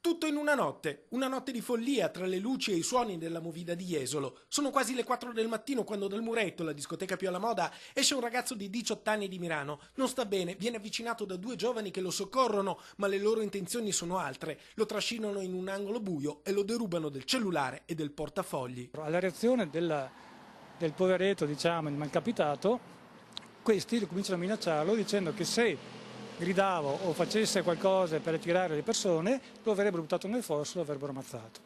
Tutto in una notte di follia tra le luci e i suoni della movida di Jesolo. Sono quasi le 4 del mattino quando dal muretto, la discoteca più alla moda, esce un ragazzo di 18 anni di Milano. Non sta bene, viene avvicinato da due giovani che lo soccorrono, ma le loro intenzioni sono altre. Lo trascinano in un angolo buio e lo derubano del cellulare e del portafogli. Alla reazione del poveretto, diciamo, il malcapitato, questi cominciano a minacciarlo dicendo che se gridava o facesse qualcosa per attirare le persone, lo avrebbero buttato nel fosso, lo avrebbero ammazzato.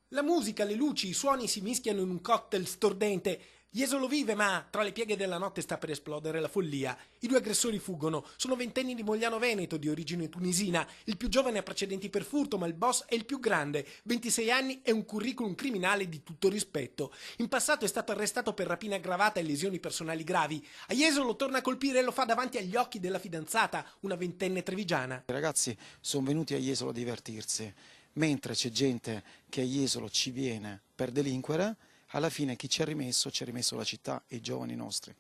La musica, le luci, i suoni si mischiano in un cocktail stordente. Jesolo vive, ma tra le pieghe della notte sta per esplodere la follia. I due aggressori fuggono. Sono ventenni di Mogliano Veneto, di origine tunisina. Il più giovane ha precedenti per furto, ma il boss è il più grande. 26 anni e un curriculum criminale di tutto rispetto. In passato è stato arrestato per rapina aggravata e lesioni personali gravi. A Jesolo torna a colpire e lo fa davanti agli occhi della fidanzata, una ventenne trevigiana. I ragazzi sono venuti a Jesolo a divertirsi, mentre c'è gente che a Jesolo ci viene per delinquere. Alla fine chi ci ha rimesso la città e i giovani nostri.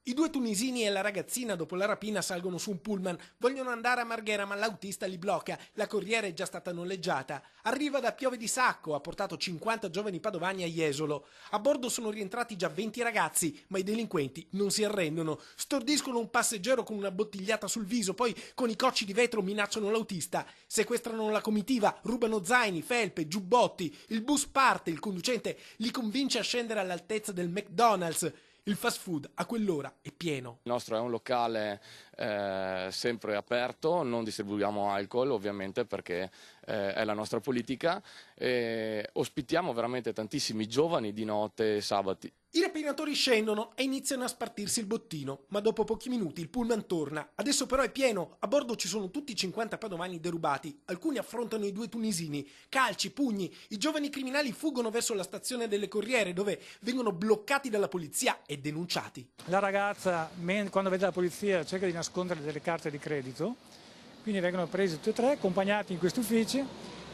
I due tunisini e la ragazzina dopo la rapina salgono su un pullman, vogliono andare a Marghera ma l'autista li blocca, la corriera è già stata noleggiata. Arriva da Piove di Sacco, ha portato 50 giovani padovani a Jesolo. A bordo sono rientrati già 20 ragazzi, ma i delinquenti non si arrendono. Stordiscono un passeggero con una bottigliata sul viso, poi con i cocci di vetro minacciano l'autista. Sequestrano la comitiva, rubano zaini, felpe, giubbotti. Il bus parte, il conducente li convince a scendere all'altezza del McDonald's. Il fast food a quell'ora è pieno. Il nostro è un locale sempre aperto, non distribuiamo alcol ovviamente perché è la nostra politica, e ospitiamo veramente tantissimi giovani di notte e sabati. I rapinatori scendono e iniziano a spartirsi il bottino, ma dopo pochi minuti il pullman torna. Adesso però è pieno, a bordo ci sono tutti i 50 padovani derubati, alcuni affrontano i due tunisini, calci, pugni, i giovani criminali fuggono verso la stazione delle corriere dove vengono bloccati dalla polizia e denunciati. La ragazza, quando vede la polizia, cerca di nascondere delle carte di credito, quindi vengono presi tutti e tre, accompagnati in questi uffici,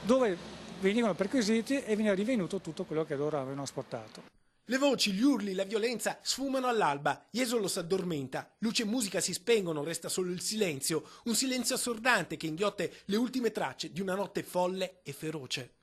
dove venivano perquisiti e veniva rivenuto tutto quello che loro avevano asportato. Le voci, gli urli, la violenza sfumano all'alba. Jesolo si addormenta. Luce e musica si spengono, resta solo il silenzio. Un silenzio assordante che inghiotte le ultime tracce di una notte folle e feroce.